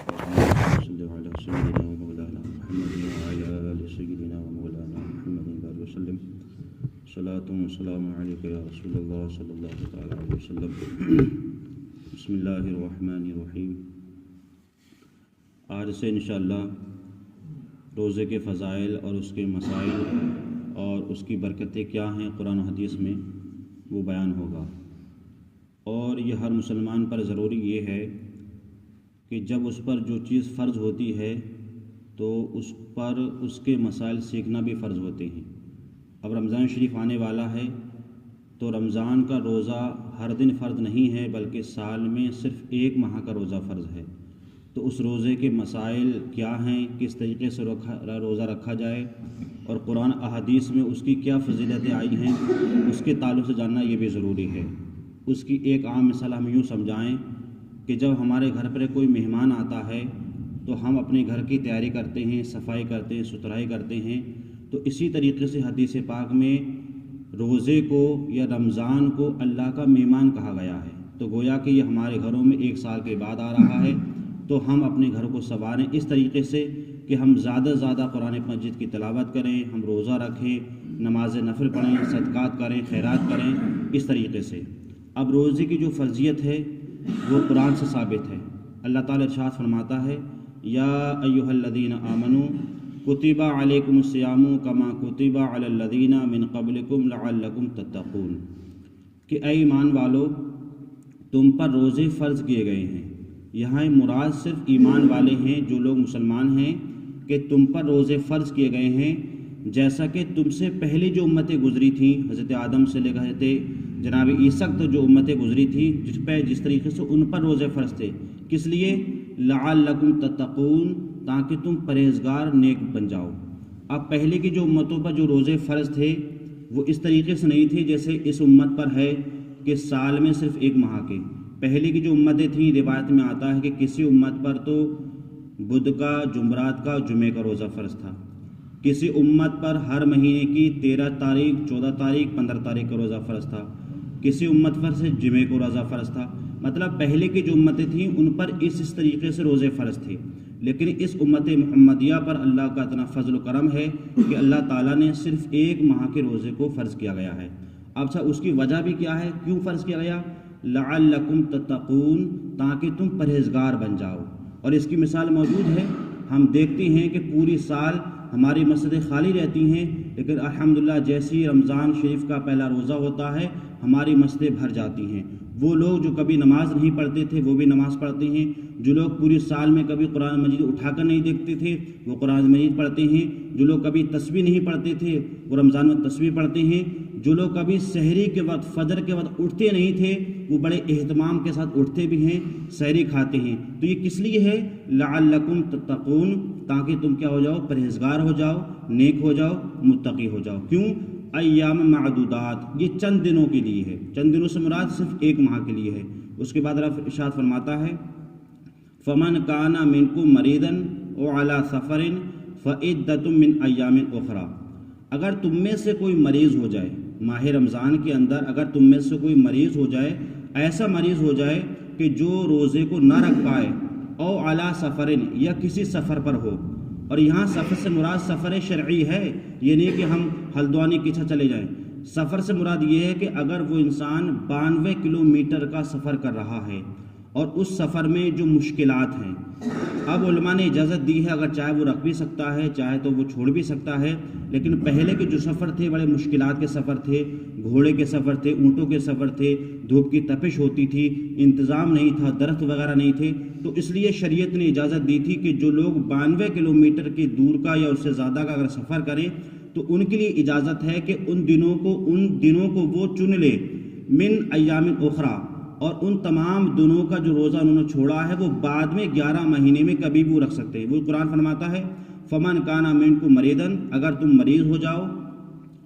صلی علی سیدنا و مولانا محمد وعلی آل سیدنا و مولانا محمد وسلم صلاۃ و سلام علیک یا رسول اللہ صلی اللہ تعالی علیہ وسلم۔ بسم اللہ الرحمن الرحیم۔ آج سے انشاءاللہ روزے کے فضائل اور اس کے مسائل اور اس کی برکتیں کیا ہیں قرآن و حدیث میں وہ بیان ہوگا، اور یہ ہر مسلمان پر ضروری یہ ہے کہ جب اس پر جو چیز فرض ہوتی ہے تو اس پر اس کے مسائل سیکھنا بھی فرض ہوتے ہیں۔ اب رمضان شریف آنے والا ہے تو رمضان کا روزہ ہر دن فرض نہیں ہے بلکہ سال میں صرف ایک ماہ کا روزہ فرض ہے، تو اس روزے کے مسائل کیا ہیں، کس طریقے سے روزہ رکھا جائے اور قرآن احادیث میں اس کی کیا فضیلتیں آئی ہیں، اس کے تعلق سے جاننا یہ بھی ضروری ہے۔ اس کی ایک عام مثال ہم یوں سمجھائیں کہ جب ہمارے گھر پر کوئی مہمان آتا ہے تو ہم اپنے گھر کی تیاری کرتے ہیں، صفائی کرتے ہیں، ستھرائی کرتے ہیں، تو اسی طریقے سے حدیث پاک میں روزے کو یا رمضان کو اللہ کا مہمان کہا گیا ہے، تو گویا کہ یہ ہمارے گھروں میں ایک سال کے بعد آ رہا ہے، تو ہم اپنے گھر کو سنواریں اس طریقے سے کہ ہم زیادہ سے زیادہ قرآن مجید کی تلاوت کریں، ہم روزہ رکھیں، نماز نفل پڑھیں، صدقات کریں، خیرات کریں، اس طریقے سے۔ اب روزے کی جو فرضیت ہے وہ قرآن سے ثابت ہے۔ اللہ تعالیٰ ارشاد فرماتا ہے یا ایھا الذین آمنوا کتب علیکم الصیام کما کتب علی الذین من قبلکم لعلکم تتقون، کہ اے ایمان والو تم پر روزے فرض کیے گئے ہیں۔ یہاں مراد صرف ایمان والے ہیں، جو لوگ مسلمان ہیں، کہ تم پر روزے فرض کیے گئے ہیں جیسا کہ تم سے پہلی جو امتیں گزری تھیں، حضرت آدم سے لے کر جناب عیسیٰ تک جو امتیں گزری تھیں، جس طریقے سے ان پر روزے فرض تھے، کس لیے؟ لعلکم تتقون، تاکہ تم پرہیزگار نیک بن جاؤ۔ اب پہلے کی جو امتوں پر جو روزے فرض تھے وہ اس طریقے سے نہیں تھے جیسے اس امت پر ہے کہ سال میں صرف ایک ماہ کے۔ پہلے کی جو امتیں تھیں، روایت میں آتا ہے کہ کسی امت پر تو بدھ کا، جمعرات کا، جمعے کا روزہ فرض تھا، کسی امت پر ہر مہینے کی 13 تاریخ، 14 تاریخ، 15 تاریخ کا روزہ فرض تھا، کسی امت پر سے جمعے کو روزہ فرض تھا۔ مطلب پہلے کی جو امتیں تھیں ان پر اس طریقے سے روزے فرض تھے، لیکن اس امت محمدیہ پر اللہ کا اتنا فضل و کرم ہے کہ اللہ تعالیٰ نے صرف ایک ماہ کے روزے کو فرض کیا گیا ہے۔ اب اس کی وجہ بھی کیا ہے، کیوں فرض کیا گیا؟ لعلکم تتقون، تاکہ تم پرہیزگار بن جاؤ۔ اور اس کی مثال موجود ہے، ہم دیکھتے ہیں کہ پوری سال ہماری مسجدیں خالی رہتی ہیں، لیکن الحمدللہ جیسی رمضان شریف کا پہلا روزہ ہوتا ہے ہماری مسجدیں بھر جاتی ہیں۔ وہ لوگ جو کبھی نماز نہیں پڑھتے تھے وہ بھی نماز پڑھتے ہیں، جو لوگ پوری سال میں کبھی قرآن مجید اٹھا کر نہیں دیکھتے تھے وہ قرآن مجید پڑھتے ہیں، جو لوگ کبھی تسبیح نہیں پڑھتے تھے وہ رمضان میں تسبیح پڑھتے ہیں، جو لوگ کبھی سحری کے وقت، فجر کے وقت اٹھتے نہیں تھے وہ بڑے اہتمام کے ساتھ اٹھتے بھی ہیں، سحری کھاتے ہیں۔ تو یہ کس لیے ہے؟ لعلکم تتقون، تاکہ تم کیا ہو جاؤ؟ پرہیزگار ہو جاؤ، نیک ہو جاؤ، متقی ہو جاؤ۔ کیوں؟ ایام معدودات، یہ چند دنوں کے لیے ہے، چند دنوں سے مراد صرف ایک ماہ کے لیے ہے۔ اس کے بعد رب ارشاد فرماتا ہے فمن کان منکم مریضا او علی سفر فعدۃ من ایام اخری، اگر تم میں سے کوئی مریض ہو جائے ماہ رمضان کے اندر، اگر تم میں سے کوئی مریض ہو جائے، ایسا مریض ہو جائے کہ جو روزے کو نہ رکھ پائے، او علی سفر، یا کسی سفر پر ہو، اور یہاں سفر سے مراد سفر شرعی ہے، یہ نہیں کہ ہم ہلدوانی کچھا چلے جائیں۔ سفر سے مراد یہ ہے کہ اگر وہ انسان 92 کلومیٹر کا سفر کر رہا ہے اور اس سفر میں جو مشکلات ہیں، اب علماء نے اجازت دی ہے اگر چاہے وہ رکھ بھی سکتا ہے، چاہے تو وہ چھوڑ بھی سکتا ہے، لیکن پہلے کے جو سفر تھے بڑے مشکلات کے سفر تھے، گھوڑے کے سفر تھے، اونٹوں کے سفر تھے، دھوپ کی تپش ہوتی تھی، انتظام نہیں تھا، درخت وغیرہ نہیں تھے، تو اس لیے شریعت نے اجازت دی تھی کہ جو لوگ 92 کلومیٹر کی دور کا یا اس سے زیادہ کا اگر سفر کریں تو ان کے لیے اجازت ہے کہ ان دنوں کو وہ چن لے من ایام اخری، اور ان تمام دنوں کا جو روزہ انہوں نے چھوڑا ہے وہ بعد میں 11 مہینے میں کبھی بھی وہ رکھ سکتے ہیں۔ وہ قرآن فرماتا ہے فمن کان منکم مریضا، اگر تم مریض ہو جاؤ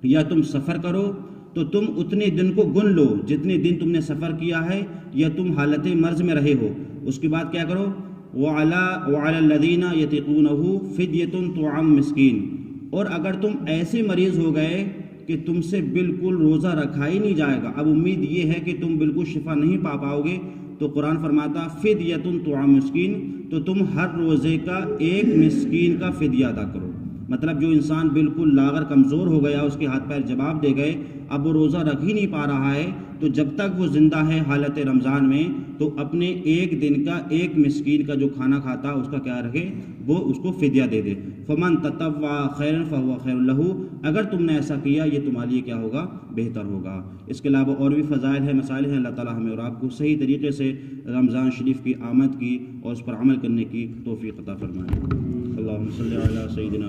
یا تم سفر کرو تو تم اتنے دن کو گن لو جتنے دن تم نے سفر کیا ہے یا تم حالت مرض میں رہے ہو۔ اس کے بعد کیا کرو؟ وَعَلَى الَّذِينَ يَطِيقُونَهُ فِدْيَةٌ طَعَامُ مِسْكِينٍ، اور اگر تم ایسے مریض ہو گئے کہ تم سے بالکل روزہ رکھا ہی نہیں جائے گا، اب امید یہ ہے کہ تم بالکل شفا نہیں پا پاؤ گے، تو قرآن فرماتا فدیۃ طعام مسکین، تو تم ہر روزے کا ایک مسکین کا فدیہ ادا کرو۔ مطلب جو انسان بالکل لاغر کمزور ہو گیا، اس کے ہاتھ پیر جواب دے گئے، اب وہ روزہ رکھ ہی نہیں پا رہا ہے، تو جب تک وہ زندہ ہے حالت رمضان میں تو اپنے ایک دن کا ایک مسکین کا جو کھانا کھاتا اس کا کیا رکھے، وہ اس کو فدیہ دے دے۔ فمن تطوع خیرا فہو خیر لہ، اگر تم نے ایسا کیا یہ تمہارے لیے کیا ہوگا، بہتر ہوگا۔ اس کے علاوہ اور بھی فضائل ہیں، مسائل ہیں، اللہ تعالی ہمیں اور آپ کو صحیح طریقے سے رمضان شریف کی آمد کی اور اس پر عمل کرنے کی توفیق عطا فرمائے۔ اللہم صلی علی سیدنا